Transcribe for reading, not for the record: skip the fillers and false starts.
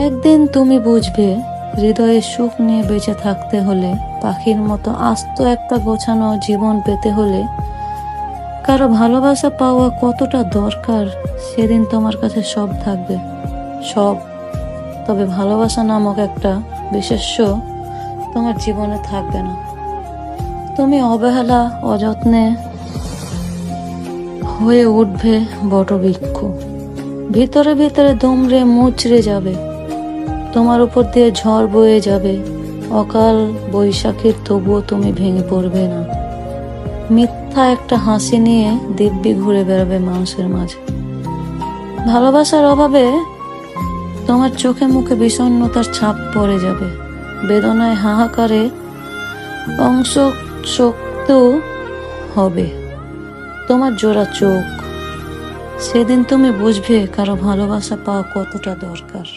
একদিন তুমি বুঝবে হৃদয়ে সুখ নিয়ে বেঁচে থাকতে হলে, পাখির মতো আস্ত একটা গোছানো জীবন পেতে হলে কারো ভালোবাসা পাওয়া কতটা দরকার সেদিন তোমার কাছে সব থাকবে, সব। তবে ভালোবাসা নামক একটা বিশেষ্য তোমার জীবনে থাকবে না। তুমি অবহেলা অযত্নে হয়ে উঠবে বটবৃক্ষ, ভিতরে ভিতরে দুমড়ে মুচড়ে যাবে। তোমার উপর দিয়ে ঝড় বয়ে যাবে অকাল বৈশাখীর, তবুও তুমি ভেঙে পড়বে না। মিথ্যা একটা হাসি নিয়ে দিব্যি ঘুরে বেড়াবে মানুষের মাঝে। ভালোবাসার অভাবে তোমার চোখে মুখে বিষণ্ণতার ছাপ পড়ে যাবে, বেদনায় হাহাকারে অংশক্ত হবে তোমার জোড়া চোখ। সেদিন তুমি বুঝবে কারো ভালোবাসা পাওয়া কতটা দরকার।